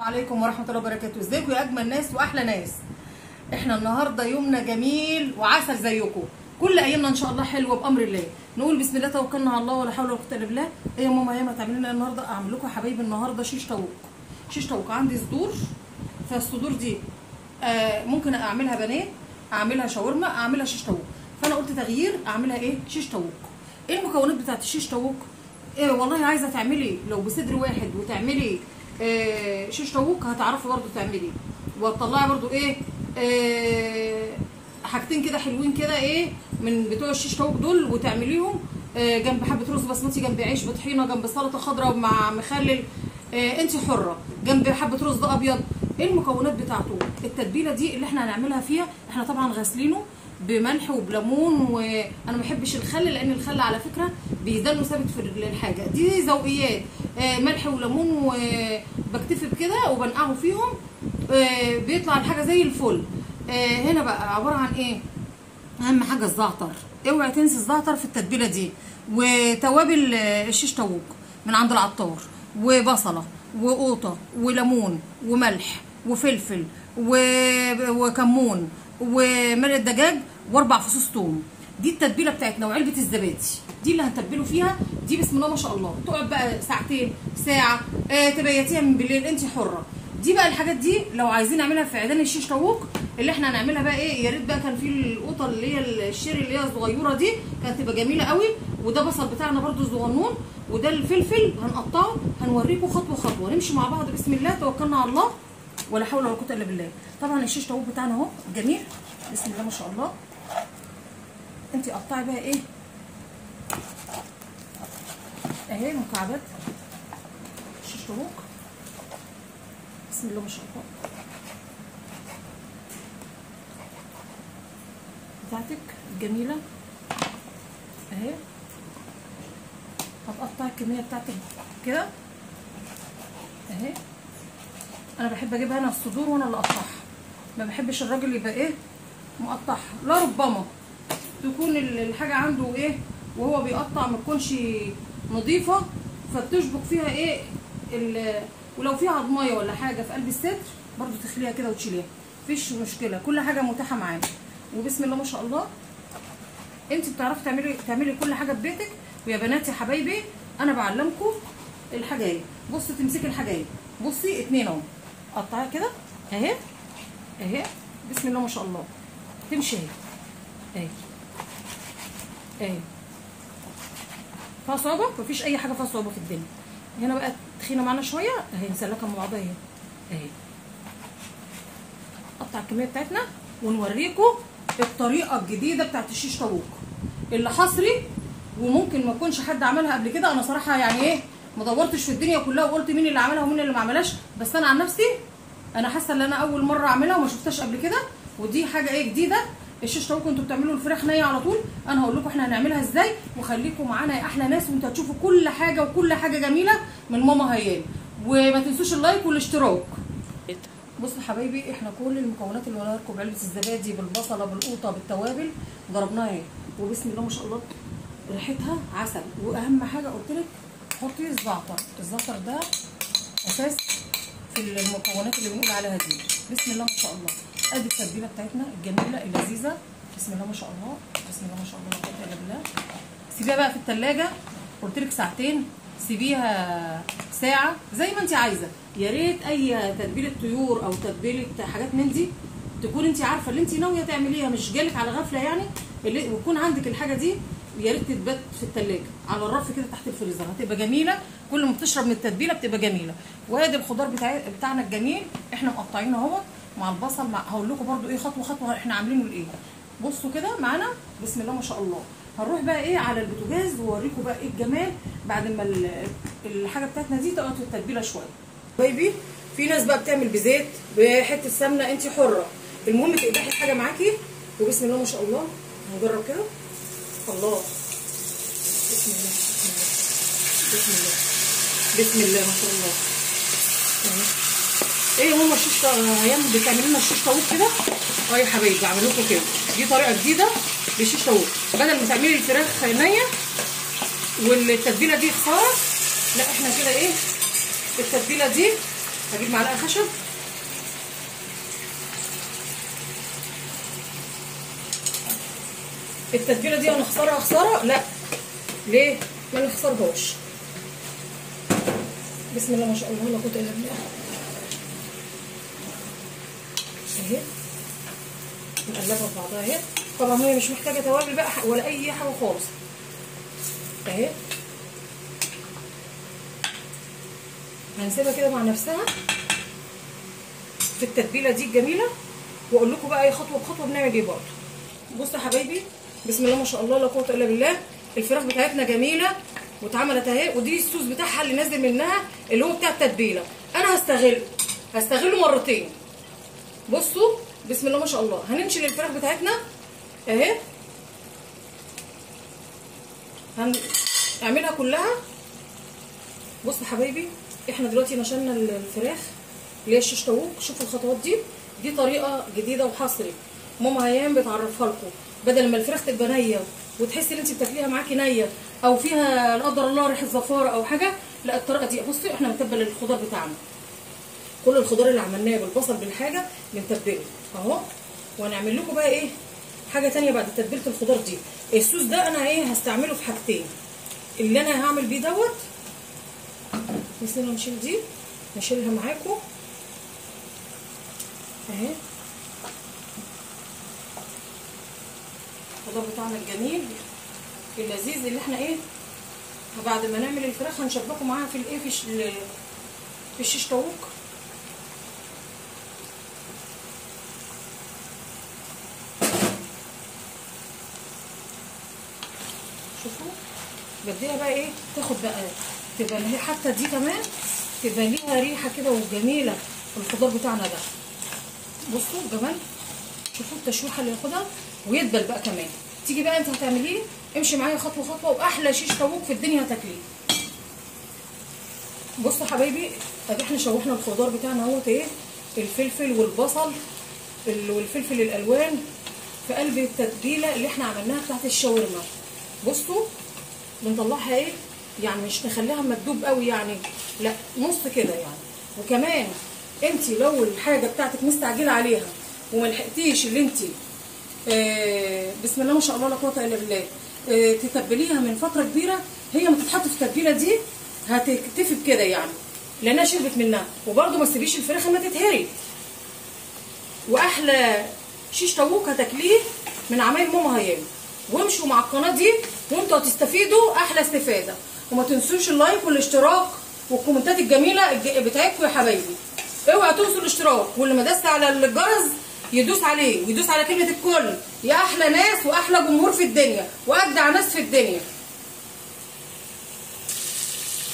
عليكم ورحمة الله وبركاته. ازيكم يا اجمل ناس واحلى ناس. احنا النهارده يومنا جميل وعسل زيكم، كل ايامنا ان شاء الله حلوه بامر الله. نقول بسم الله توكلنا على الله ولا حول ولا قوه الا بالله. ايه يا ماما ياما تعملي لنا النهارده؟ اعمل لكم يا حبايبي النهارده شيش طاووق. شيش طاووق عندي صدور، فالصدور دي ممكن اعملها بانيه، اعملها شاورما، اعملها شيش طاووق. فانا قلت تغيير اعملها ايه؟ شيش طاووق. ايه المكونات بتاعت الشيش طاووق؟ ايه والله عايزه تعملي لو بصدر واحد وتعملي شيش طاووق هتعرفي برضو تعملي، وتطلعي برضو ايه حاجتين كده حلوين كده ايه من بتوع الشيش طاووق دول، وتعمليهم جنب حبه رز بسمتي، جنب عيش بطحينه، جنب سلطه خضراء مع مخلل، انت حره، جنب حبه رز ابيض. ايه المكونات بتاعته؟ التتبيله دي اللي احنا هنعملها فيها، احنا طبعا غاسلينه بملح وبليمون، وانا ما بحبش الخل لان الخل على فكره بيدنه ثابت في الحاجه دي، ذوقيات. ملح وليمون وبكتفي بكده وبنقعه فيهم، بيطلع الحاجه زي الفل. هنا بقى عباره عن ايه؟ اهم حاجه الزعتر، اوعي تنسي الزعتر في التتبيله دي، وتوابل الشيش طاووق من عند العطار، وبصله وقوطه وليمون وملح وفلفل وكمون ومرق دجاج واربع فصوص ثوم. دي التتبيله بتاعتنا، وعلبه الزبادي دي اللي هنتبله فيها. دي بسم الله ما شاء الله تقعد بقى ساعتين ساعه، تبيتيها من بالليل انت حره. دي بقى الحاجات دي لو عايزين نعملها في عيدان الشيش طاووق اللي احنا هنعملها بقى ايه، يا ريت بقى كان في القوطه اللي هي الشيري اللي هي الصغيره دي، كانت تبقى جميله قوي. وده بصل بتاعنا برده صغنون، وده الفلفل هنقطعه، هنوريكم خطوه خطوه، نمشي مع بعض. بسم الله توكلنا على الله ولا حول ولا قوه الا بالله. طبعا الشيش طاووق بتاعنا اهو جميل بسم الله ما شاء الله. انت قطعي بقى ايه اهي مكعبات شيش طاووق بسم الله ما شاء الله بتاعتك الجميله اهي. هتقطعي الكميه بتاعتك كده اهي. انا بحب اجيبها انا الصدور وانا اللي اقطعها، ما بحبش الراجل يبقى ايه مقطعها، لا ربما تكون الحاجه عنده ايه وهو بيقطع ما تكونش نظيفه، فبتشبك فيها ايه ولو فيها عضمايه ولا حاجه في قلب الصدر برضو تخليها كده وتشيليها، مفيش مشكله، كل حاجه متاحه معانا. وبسم الله ما شاء الله انت بتعرفي تعملي كل حاجه في بيتك. ويا بنات يا حبايبي انا بعلمكم الحاجايه. بصي تمسكي الحاجايه، بصي اتنين اهو، قطعيها كده اهي اهي بسم الله ما شاء الله، تمشي اهي اهي. فيها صعوبه؟ مفيش اي حاجه فيها صعوبه في الدنيا. هنا بقى تخينه معانا شويه اهي، نسلكها مع بعضها اهي اهي. نقطع الكميه بتاعتنا ونوريكم الطريقه الجديده بتاعت الشيش طاووق اللي حصري، وممكن ما يكونش حد عملها قبل كده. انا صراحه يعني ايه ما دورتش في الدنيا كلها وقلت مين اللي عملها ومين اللي ما عملهاش، بس انا عن نفسي انا حاسه ان انا اول مره اعملها وما شفتهاش قبل كده، ودي حاجه ايه جديده. الشيش طاووق انتوا بتعملوا الفراخ نيه على طول، انا هقول لكم احنا هنعملها ازاي، وخليكم معانا يا احلى ناس، وانتوا هتشوفوا كل حاجه وكل حاجه جميله من ماما هيان. وما تنسوش اللايك والاشتراك. بصوا حبايبي احنا كل المكونات اللي قلنا لكم بعلبه الزبادي بالبصله بالقوطه بالتوابل ضربناها اهي، وبسم الله ما شاء الله ريحتها عسل. واهم حاجه قلت لك حطي الزعتر، الزعتر ده اساس في المكونات اللي بنقول عليها دي. بسم الله ما شاء الله ادي التتبيله بتاعتنا الجميله اللذيذه بسم الله ما شاء الله بسم الله ما شاء الله لا قوه الا بالله. سيبيها بقى في الثلاجه، قلت لك ساعتين، سيبيها ساعه زي ما انت عايزه. يا ريت اي تتبيله طيور او تتبيله حاجات من دي تكون انت عارفه اللي انت ناويه تعمليها، مش جالك على غفله يعني، ويكون عندك الحاجه دي. يا ريت تتبات في الثلاجه على الرف كده تحت الفريزر، هتبقى جميله، كل ما بتشرب من التتبيله بتبقى جميله. وادي الخضار بتاعنا الجميل احنا مقطعينه اهو مع البصل، هقول لكم برده ايه خطوه خطوه احنا عاملينه لايه. بصوا كده معانا بسم الله ما شاء الله. هنروح بقى ايه على البوتاجاز واوريكم بقى ايه الجمال بعد ما الحاجه بتاعتنا دي تقعد في التتبيله شويه. بيبي في ناس بقى بتعمل بزيت بحته سمنه، انت حره، المهم تقدحي الحاجه معاكي. وبسم الله ما شاء الله هنجرب كده. الله بسم الله بسم الله بسم الله ما شاء الله. ايه يا ماما الشيش هيام بتعمل لنا الشيش طاووق كده؟ اه يا حبايبي بعمل لكم كده، دي طريقه جديده للشيش طاووق، بدل ما تعملي الفراخ نيه والتتبيله دي خساره، لا احنا كده ايه التتبيله دي هجيب معلقه خشب. التتبيله دي انا اخسرها خساره؟ لا. ليه؟ ما نخسرهاش. بسم الله ما شاء الله لا قوه الا بالله. اهي نقلبها في بعضها اهي. طبعا هي مش محتاجه توابل بقى ولا اي حاجه خالص اهي. هنسيبها كده مع نفسها في التتبيله دي الجميله، واقول لكم بقى ايه خطوه بخطوه بنعمل ايه برضه. بصوا يا حبايبي بسم الله ما شاء الله لا قوه الا بالله، الفراخ بتاعتنا جميله واتعملت اهي، ودي الصوص بتاعها اللي نازل منها اللي هو بتاع التتبيله. انا هستغله مرتين. بصوا بسم الله ما شاء الله، هننشل الفراخ بتاعتنا اهي، هنعملها كلها. بصوا يا حبايبي احنا دلوقتي نشلنا الفراخ اللي هي الشيش طاووق. شوفوا الخطوات دي طريقه جديده وحصري ماما هيام بتعرفها لكم، بدل ما الفراخ تبقى نيه وتحسي ان انت بتاكليها معاكي نيه او فيها لا قدر الله ريحه زفاره او حاجه. لا الطريقه دي بصوا احنا بنتبل الخضار بتاعنا، كل الخضار اللي عملناه بالبصل بالحاجه بنتبله اهو. وهنعمل لكم بقى ايه حاجه ثانيه بعد تتبيله الخضار دي. الصوص ده انا ايه هستعمله في حاجتين. اللي انا هعمل بيه دوت بسم الله نشيل دي، نشيلها معاكم اهي. الخضار بتاعنا الجميل اللذيذ اللي احنا ايه بعد ما نعمل الفراخ هنشبكه معاها في الايه في الشيش طاووق. شوفوا بديها بقى ايه تاخد بقى تبقى هي حتى دي كمان تبقى ليها ريحه كده وجميله الخضار بتاعنا ده. بصوا الجمال، شوفوا التشويحه اللي ياخدها ويدبل بقى كمان. تيجي بقى انت هتعمليه امشي معايا خطوه خطوه واحلى شيش طاووق في الدنيا هتاكليه. بصوا يا حبايبي ادي احنا شوحنا الخضار بتاعنا اهوت ايه، الفلفل والبصل والفلفل الالوان في قلب التتبيله اللي احنا عملناها بتاعت الشاورما. بصوا بنطلعها ايه يعني مش نخليها مكدوب قوي يعني، لا نص كده يعني. وكمان انت لو الحاجه بتاعتك مستعجله عليها وما لحقتيش اللي انت بسم الله ما شاء الله لا قوه الا بالله تتبليها من فتره كبيره، هي ما تتحط في التتبيله دي هتكتفي بكده يعني لانها شربت منها. وبرده ما تسيبيش الفراخ ما تتهري. واحلى شيش طاووق هتاكليه من عمايل ماما هيام. وامشوا مع القناه دي وانتوا هتستفيدوا احلى استفاده. وما تنسوش اللايك والاشتراك والكومنتات الجميله بتاعتكم يا حبايبي. اوعوا تنسوا الاشتراك، واللي ما داس على الجرس يدوس عليه ويدوس على كلمه الكل. يا احلى ناس واحلى جمهور في الدنيا واجدع ناس في الدنيا.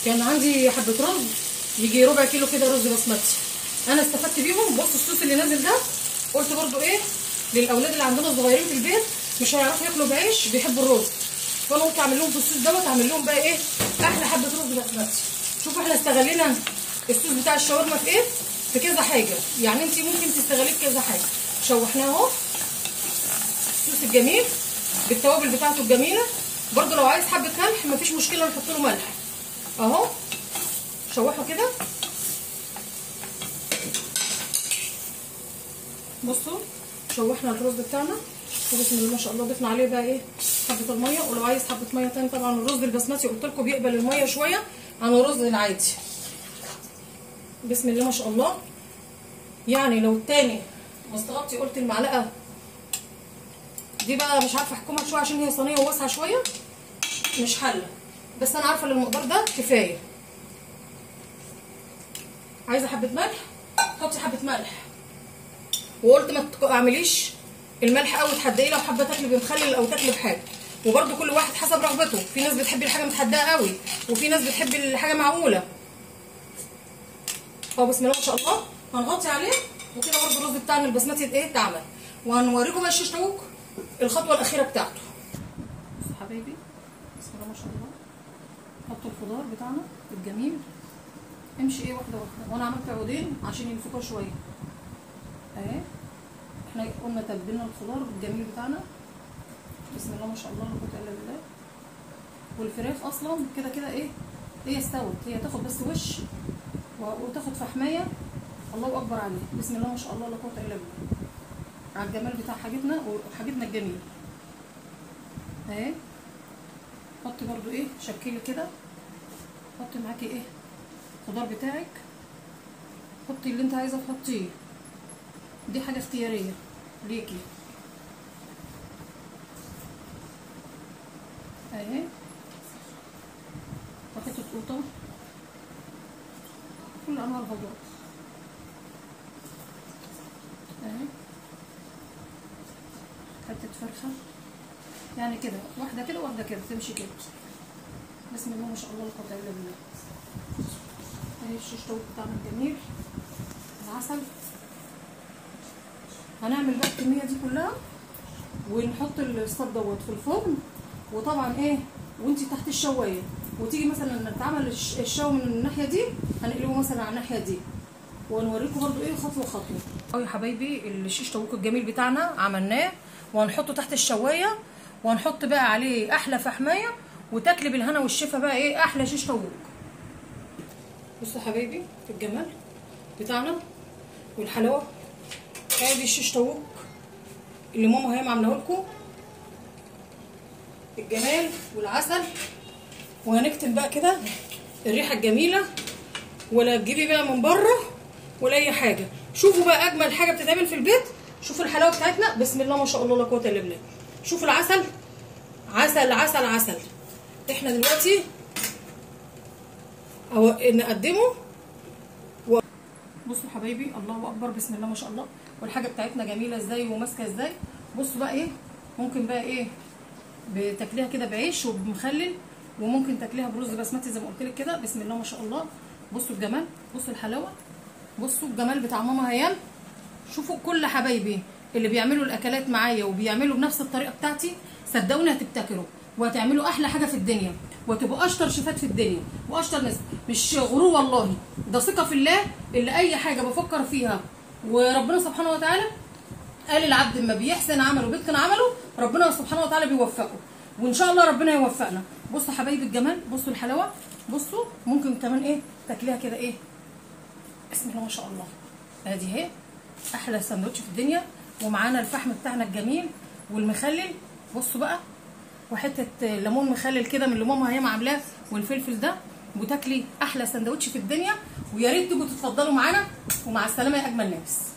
كان عندي حبه رز يجي ربع كيلو كده رز بسمتي انا استفدت بيهم. بصوا الصوص اللي نازل ده قلت برضو ايه للاولاد اللي عندنا صغيرين في البيت مش هيعرفوا ياكلوا بعيش بيحبوا الرز، فانا قلت اعمل لهم في الصوص دوت اعمل لهم بقى ايه احلى حبه رز بسمتي. شوفوا احنا استغلينا الصوص بتاع الشاورما في ايه في كذا حاجه يعني. انت ممكن تستغليه في كذا حاجه. شوحناه اهو الصوص الجميل بالتوابل بتاعته الجميله. برده لو عايز حبه ملح مفيش مشكله نحط له ملح اهو. شوحه كده بصوا شوحنا الرز بتاعنا بسم الله ما شاء الله. ضفنا عليه بقى ايه حبه الميه، ولو عايز حبه ميه تاني طبعا الرز البسمتي قلت لكم بيقبل الميه شويه عن الرز العادي. بسم الله ما شاء الله يعني لو التاني مستغطي قلت المعلقه دي بقى مش عارفه احكمها شويه عشان هي صينيه وواسعه شويه مش حله، بس انا عارفه ان المقدار ده كفايه. عايزه حبه ملح حطي حبه ملح. وقلت ما تعمليش الملح قوي تحدقيه لو حابه تاكلي بمخلل او تاكلي بحاجه. وبرده كل واحد حسب رغبته، في ناس بتحب الحاجه متحدقه قوي وفي ناس بتحب الحاجه معقوله اهو. بسم الله ما شاء الله هنغطي عليه وكده برده الرز بتاعنا البسمتي ايه اتعمل. وهنوريكم بقى الشيش طاووق الخطوه الاخيره بتاعته. بصوا حبايبي بسم الله ما شاء الله حطوا الخضار بتاعنا الجميل امشي ايه واحده واحده. وانا عملت عودين عشان يمسكوا شويه اهي. احنا قلنا تبلنا الخضار الجميل بتاعنا بسم الله ما شاء الله لا قوه الا بالله. والفراخ اصلا كده كده ايه هي استوت، هي تاخد بس وش وتاخد فحمايه الله اكبر عليه، بسم الله ما شاء الله لا قوه الا بالله على الجمال بتاع حاجتنا وحاجتنا الجميله اهي. حطي برضو ايه، شكلي كده، حطي معاكي ايه الخضار بتاعك، حطي اللي انت عايزه تحطيه، دي حاجه اختياريه ليكي اهي. وحته قوطه، كل انواع الخضار اهي، حته فرخه يعني كده، واحده كده واحده كده تمشي كده، بسم الله ما شاء الله لا قوه الا بالله اهي. الشيش طاووق بتاعنا الجميل، العسل. هنعمل بقى الكميه دي كلها ونحط الصاب دوت في الفرن، وطبعا ايه وانتي تحت الشوايه وتيجي مثلا نتعمل الشاو من الناحيه دي، هنقلبه مثلا على الناحيه دي، ونوريكم برضو ايه خطوه خطوه. اهو يا حبايبي الشيش طاووق الجميل بتاعنا عملناه، وهنحطه تحت الشوايه، وهنحط بقى عليه احلى فحمايه، وتاكلي بالهنا والشفا بقى ايه احلى شيش طاووق. بصوا يا حبايبي في الجمال بتاعنا والحلاوه، ادي الشيش طاووق اللي ماما هي عاملاه لكم، الجمال والعسل. وهنكتم بقى كده الريحه الجميله، ولا تجيبي بقى من بره ولا اي حاجه. شوفوا بقى اجمل حاجه بتتعمل في البيت، شوفوا الحلاوه بتاعتنا، بسم الله ما شاء الله لا قوه الا بالله. شوفوا العسل، عسل عسل عسل. احنا دلوقتي اهو نقدمه بصوا حبايبي، الله اكبر، بسم الله ما شاء الله. والحاجه بتاعتنا جميله ازاي وماسكه ازاي. بصوا بقى ايه، ممكن بقى ايه بتاكليها كده بعيش وبمخلل، وممكن تاكليها برز بسمتي زي ما قلت لك كده، بسم الله ما شاء الله. بصوا الجمال، بصوا الحلاوه، بصوا الجمال بتاع ماما هيام. شوفوا كل حبايبي اللي بيعملوا الاكلات معايا وبيعملوا بنفس الطريقه بتاعتي، صدقوني هتبتكروا وهتعملوا احلى حاجه في الدنيا، وتبقوا اشطر شيفات في الدنيا واشطر ناس. مش غرور والله، ده ثقه في الله. اللي اي حاجه بفكر فيها وربنا سبحانه وتعالى قال العبد ما بيحسن عمله وبيتقن عمله ربنا سبحانه وتعالى بيوفقه، وان شاء الله ربنا يوفقنا. بصوا حبايبي الجمال، بصوا الحلاوه، بصوا ممكن كمان ايه تاكليها كده ايه، بسم الله ما شاء الله. ادي اهي احلى ساندوتش في الدنيا، ومعانا الفحم بتاعنا الجميل والمخلل. بصوا بقى، وحته ليمون مخلل كده من اللي ماما هي عاملاه، والفلفل ده، وتاكلي احلى ساندوتش في الدنيا. ويا ريت تيجوا تتفضلوا معانا، ومع السلامه يا اجمل ناس.